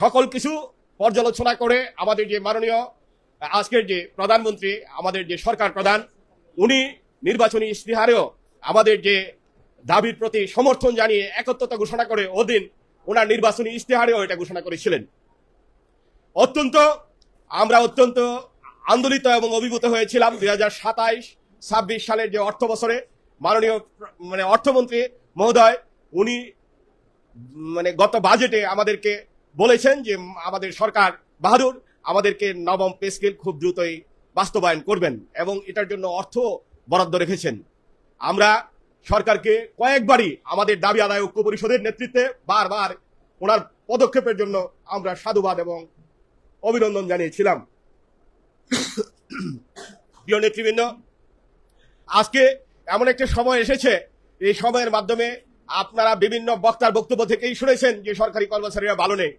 সকল কিছু পর্যালোচনা করে আমাদের যে মাননীয় আজকের যে প্রধানমন্ত্রী, আমাদের যে সরকার প্রধান, উনি নির্বাচনী ইশতেহারেও আমাদের যে দাবির প্রতি সমর্থন জানিয়ে একত্রতা ঘোষণা করে ওদিন ওনার নির্বাচনী ইশতেহারেও এটা ঘোষণা করেছিলেন। আমরা অত্যন্ত আন্দোলিত এবং অভিভূত হয়েছিলাম 2027-26 সালের যে অর্থ বছরে মাননীয় অর্থমন্ত্রী মহোদয় উনি গত বাজেটে আমাদেরকে বলেছেন যে আমাদের সরকার বাহাদুর আমাদেরকে নবম পে স্কেল খুব দ্রুতই বাস্তবায়ন করবেন এবং এটার জন্য অর্থ বরাদ্দ রেখেছেন। আমরা সরকারকে কয়েকবারই আমাদের দাবি আদায় ঐক্য পরিষদের নেতৃত্বে বারবার ওনার পদক্ষেপের জন্য আমরা সাধুবাদ এবং অভিনন্দন জানিয়েছিলাম। প্রিয় নেতৃবৃন্দ, আজকে এমন একটা সময় এসেছে, এই সময়ের মাধ্যমে আপনারা বিভিন্ন বক্তার বক্তব্য থেকেই শুনেছেন যে সরকারি কর্মচারীরা ভালো নেই।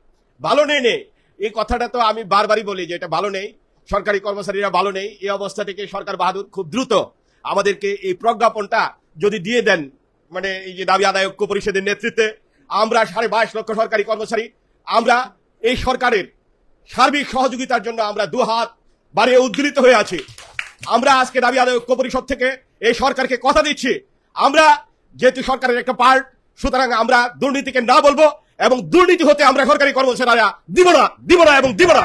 এই কথাটা তো আমি বারবারই বলি যে এটা ভালো নেই, সরকারি কর্মচারীরা ভালো নেই। এই অবস্থা থেকে সরকার বাহাদুর খুব দ্রুত আমাদেরকে এই প্রজ্ঞাপনটা যদি দিয়ে দেন, এই যে দাবি আদায় ঐক্য পরিষদের নেতৃত্বে আমরা 22.5 লক্ষ সরকারি কর্মচারী, আমরা এই সরকারের সার্বিক সহযোগিতার জন্য আমরা দুহাত বাড়িয়ে উদ্গৃহীত হয়ে আছি। আমরা আজকে দাবি আদায় ঐক্য পরিষদ থেকে এই সরকারকে কথা দিচ্ছি, আমরা যেহেতু সরকারের একটা পার্ট, সুতরাং আমরা দুর্নীতিকে না বলবো এবং দুর্নীতি হতে আমরা সরকারি কর্মচারীরা দিব না।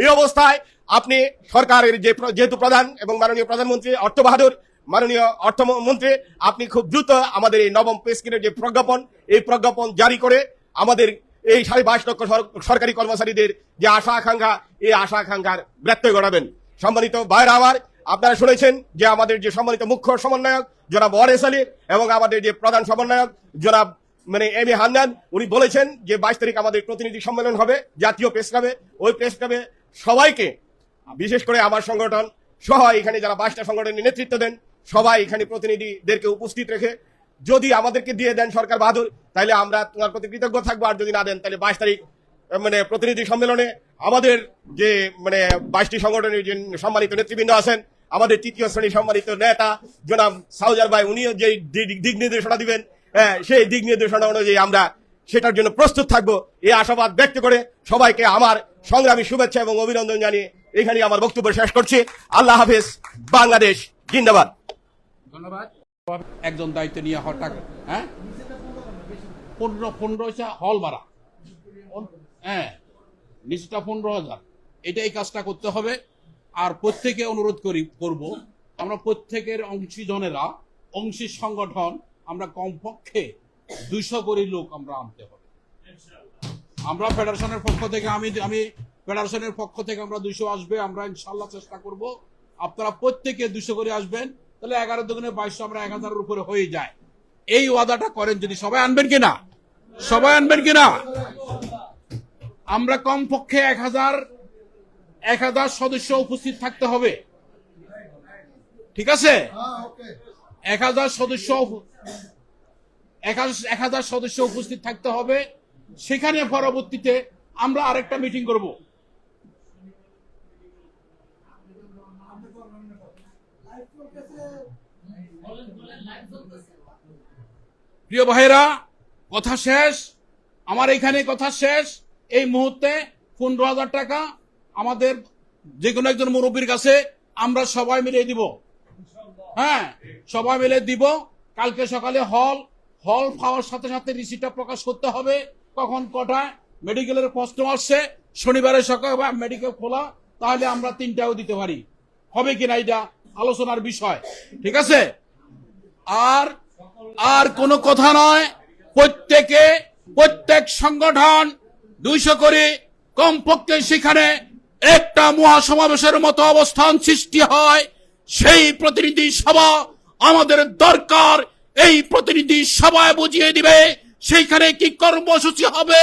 এই অবস্থায় আপনি সরকারের যেহেতু প্রধান এবং মাননীয় প্রধানমন্ত্রী অর্থ বাহাদুর, মাননীয় অর্থমন্ত্রী, আপনি খুব দ্রুত আমাদের এই নবম পে স্কেলের যে প্রজ্ঞাপন জারি করে আমাদের এই 22.5 লক্ষ সরকারি কর্মচারীদের যে আশা আকাঙ্ক্ষার ব্যত্যয় ঘটাবেন। সম্মানিত ভাইরা আমার, আপনারা শুনেছেন যে আমাদের যে সম্মানিত মুখ্য সমন্বয়ক জনাব ওয়ারেস আলী এবং আমাদের যে প্রধান সমন্বয়ক জনাব এম এ হান্নান, উনি বলেছেন যে 22 তারিখ আমাদের প্রতিনিধি সম্মেলন হবে জাতীয় প্রেস ক্লাবে। ওই প্রেস ক্লাবে সবাইকে, বিশেষ করে আমার সংগঠন সহ এখানে যারা 22টা সংগঠনের নেতৃত্ব দেন, সবাই এখানে প্রতিনিধিদেরকে উপস্থিত রেখে যদি আমাদেরকে দিয়ে দেন সরকার বাহাদুর, তাহলে আমরা তোমার প্রতি কৃতজ্ঞ থাকবো। আর যদি না দেন তাহলে 22 তারিখ প্রতিনিধি সম্মেলনে আমাদের যে 22টি সংগঠনের যে সম্মানিত নেতৃবৃন্দ আছেন, আমাদের তৃতীয় শ্রেণীর সম্মানিত নেতা জনাব সাউজার ভাই, উনিও যে দিক নির্দেশনা দিবেন, সেই দিক নির্দেশনা অনুযায়ী আমরা সেটার জন্য প্রস্তুত থাকবো। এই আশাবাদ ব্যক্ত করে সবাইকে আমার সংগ্রামী শুভেচ্ছা এবং অভিনন্দন জানিয়ে এখানে আমার বক্তব্য শেষ করছি। আল্লাহ হাফেজ, বাংলাদেশ জিন্দাবাদ। ধন্যবাদ। একজন দায়িত্ব নিয়ে হঠাৎ 15 হল ভাড়া, নিচটা 15,000, এটাই কাজটা করতে হবে। আর প্রত্যেকে অনুরোধ করব, আমরা প্রত্যেকের অংশী সংগঠন আমরা কমপক্ষে 200 করে লোক আমরা আনতে হবে। আমরা ফেডারেশনের পক্ষ থেকে আমি ফেডারেশনের পক্ষ থেকে আমরা 200 আসবে, আমরা ইনশাল্লাহ চেষ্টা করব। আপনারা প্রত্যেকে 200 করে আসবেন, তাহলে 11 দুগুণে 2200, আমরা 1000-এর উপরে হয়ে যায়। এই ওয়াদাটা করেন, যদি সবাই আনবেন কিনা, আমরা কমপক্ষে 1000 সদস্য উপস্থিত থাকতে হবে। ঠিক আছে, 1000 সদস্য উপস্থিত থাকতে হবে। সেখানে পরবর্তীতে আমরা আরেকটা মিটিং করব। প্রিয় ভাইরা, কথা শেষ, আমার এখানে কথা শেষ। এই মুহূর্তে 15,000 টাকা আমাদের যে কোনো একজন মুরব্বীর কাছে আমরা সবাই মিলে দিব। সবাই মিলে দিব। কালকে সকালে হল পাওয়ার সাথে সাথে রিসিটটা প্রকাশ করতে হবে, কখন কটায় মেডিকেলের প্রশ্ন আসছে, শনিবারে সকালে মেডিকেল খোলা, তাহলে আমরা 3টাও দিতে পারি। হবে কিনা এটা আলোচনার বিষয়। ঠিক আছে, আর কোনো কথা নয়। প্রত্যেক সংগঠন 200 করে কমপক্ষে সেখানে একটা মহাসমাবেশের মতো অবস্থান সৃষ্টি হয়। সেই প্রতিনিধি সভা আমাদের দরকার। এই প্রতিনিধি সভায় বুঝিয়ে দিবে সেইখানে কি কর্মসূচি হবে।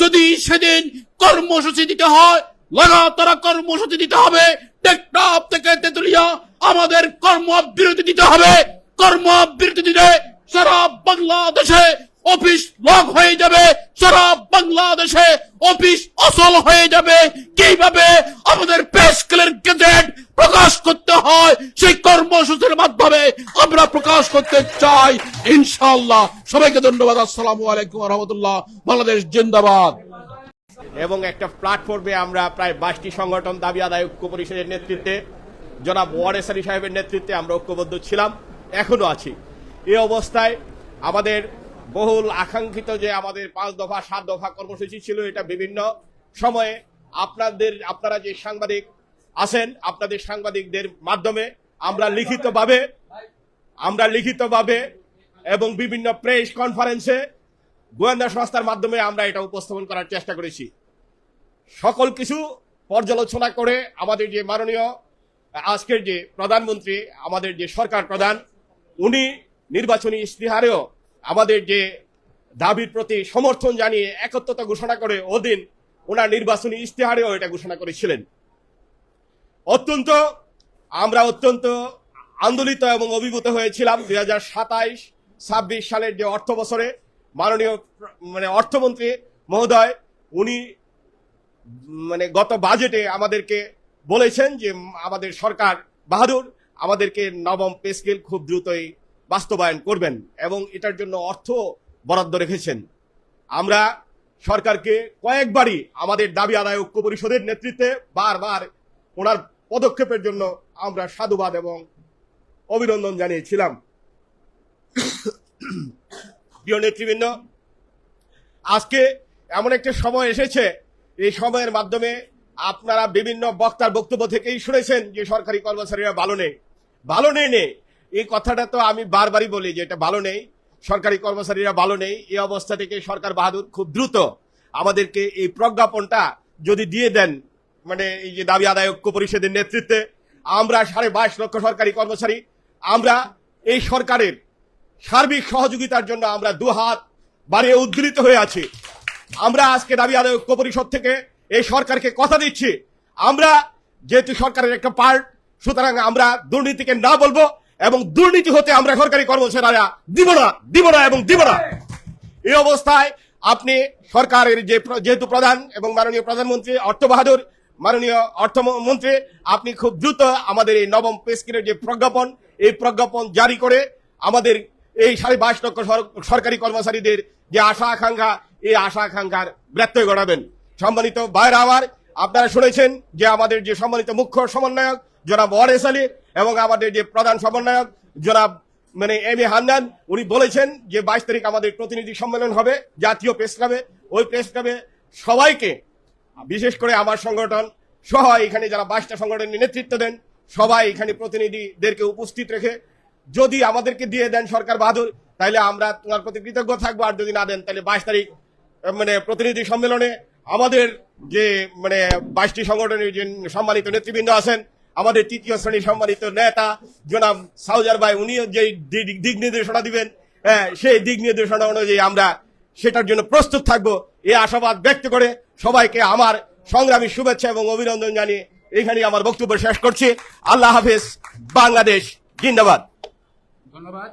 যদি সেদিন কর্মসূচি দিতে হয়, লাগাতার কর্মসূচি দিতে হবে। টেকনাফ থেকে তেতুলিয়া আমাদের কর্মবিরতি দিতে হবে। কর্মবিরতি দিলে সারা বাংলাদেশে অফিস লক হয়ে যাবে, সারা বাংলাদেশে অফিস অচল হয়ে যাবে। কিভাবে আমাদের পে স্কেলের গেজেট প্রকাশ করতে হয় সেই কর্মসূচির মাধ্যমে আমরা প্রকাশ করতে চাই ইনশাআল্লাহ। সবাইকে ধন্যবাদ। আসসালামু আলাইকুম ওয়া রাহমাতুল্লাহ। বাংলাদেশ জিন্দাবাদ। এবং একটা প্ল্যাটফর্মে আমরা প্রায় 22টি সংগঠন দাবি আদায় ঐক্য পরিষদের নেতৃত্বে জনাব ওয়ারেস আলী সাহেবের নেতৃত্বে আমরা ঐক্যবদ্ধ ছিলাম, এখনো আছি। এই অবস্থায় আমাদের বহুল আকাঙ্ক্ষিত যে আমাদের 5 দফা 7 দফা কর্মসূচি ছিল, এটা বিভিন্ন সময়ে আপনারা যে সাংবাদিক আছেন, আপনাদের সাংবাদিকদের মাধ্যমে আমরা লিখিতভাবে এবং বিভিন্ন প্রেস কনফারেন্সে গোয়েন্দা সংস্থার মাধ্যমে আমরা এটা উপস্থাপন করার চেষ্টা করেছি। সকল কিছু পর্যালোচনা করে আমাদের যে মাননীয় আজকের যে প্রধানমন্ত্রী, আমাদের যে সরকার প্রধান, উনি নির্বাচনী ইশতেহারেও আমাদের যে দাবির প্রতি সমর্থন জানিয়ে একত্রতা ঘোষণা করে ওদিন ওনার নির্বাচনী ইশতেহারেও এটা ঘোষণা করেছিলেন। আমরা অত্যন্ত আন্দোলিত এবং অভিভূত হয়েছিলাম 2027-26 সালের যে অর্থ বছরে মাননীয় অর্থমন্ত্রী মহোদয় উনি গত বাজেটে আমাদেরকে বলেছেন যে আমাদের সরকার বাহাদুর আমাদেরকে নবম পে স্কেল খুব দ্রুতই বাস্তবায়ন করবেন এবং এটার জন্য অর্থ বরাদ্দ রেখেছেন। আমরা সরকারকে কয়েকবারই আমাদের দাবি আদায় ঐক্য পরিষদের নেতৃত্বে বারবার ওনার পদক্ষেপের জন্য আমরা সাধুবাদ এবং অভিনন্দন জানিয়েছিলাম। প্রিয় নেতৃবৃন্দ, আজকে এমন একটা সময় এসেছে, এই সময়ের মাধ্যমে আপনারা বিভিন্ন বক্তার বক্তব্য থেকেই শুনেছেন যে সরকারি কর্মচারীরা ভালো নেই। এই কথাটা তো আমি বারবারই বলি যে এটা ভালো নেই, সরকারি কর্মচারীরা ভালো নেই। এই অবস্থা থেকে সরকার বাহাদুর খুব দ্রুত আমাদেরকে এই প্রজ্ঞাপনটা যদি দিয়ে দেন, এই যে দাবি আদায় ঐক্য পরিষদের নেতৃত্বে আমরা 22.5 লক্ষ সরকারি কর্মচারী, আমরা এই সরকারের সার্বিক সহযোগিতার জন্য আমরা দুহাত বাড়িয়ে উদ্দীলিত হয়ে আছি। আমরা আজকে দাবি আদায় ঐক্য পরিষদ থেকে এই সরকারকে কথা দিচ্ছি, আমরা যেহেতু সরকারের একটা পার্ট, সুতরাং আমরা দুর্নীতিকে না বলবো এবং দুর্নীতি হতে আমরা সরকারি কর্মচারীরা দিব না। এই অবস্থায় আপনি সরকারের যেহেতু প্রধান এবং মাননীয় প্রধানমন্ত্রী অর্থ বাহাদুর, মাননীয় অর্থমন্ত্রী, আপনি খুব দ্রুত আমাদের এই নবম পে স্কেলের যে প্রজ্ঞাপন জারি করে আমাদের এই 22.5 লক্ষ সরকারি কর্মচারীদের যে আশা আকাঙ্ক্ষা, এই আশা আকাঙ্ক্ষার ব্যত্যয় ঘটাবেন। সম্মানিত ভাইরা আমার, আপনারা শুনেছেন যে আমাদের যে সম্মানিত মুখ্য সমন্বয়ক জনাব ওয়ারেস আলী এবং আমাদের যে প্রধান সমন্বয়ক জনাব এম এ হান্নান, উনি বলেছেন যে 22 তারিখ আমাদের প্রতিনিধি সম্মেলন হবে জাতীয় প্রেস ক্লাবে। ওই প্রেস ক্লাবে সবাইকে, বিশেষ করে আমার সংগঠন সহ এখানে যারা 22টা সংগঠনের নেতৃত্ব দেন, সবাই এখানে প্রতিনিধিদেরকে উপস্থিত রেখে যদি আমাদেরকে দিয়ে দেন সরকার বাহাদুর, তাহলে আমরা তোমার প্রতি কৃতজ্ঞ থাকবো। আর যদি না দেন তাহলে 22 তারিখ প্রতিনিধি সম্মেলনে আমাদের যে 22টি সংগঠনের যে সম্মানিত নেতৃবৃন্দ আছেন, আমাদের তৃতীয় শ্রেণীর সম্মানিত নেতা জনাব সাউজার ভাই, উনিও যে দিক নির্দেশনা দিবেন, সেই দিক নির্দেশনা অনুযায়ী আমরা সেটার জন্য প্রস্তুত থাকবো। এই আশাবাদ ব্যক্ত করে সবাইকে আমার সংগ্রামী শুভেচ্ছা এবং অভিনন্দন জানিয়ে এখানে আমার বক্তব্য শেষ করছি। আল্লাহ হাফেজ। বাংলাদেশ জিন্দাবাদ। ধন্যবাদ।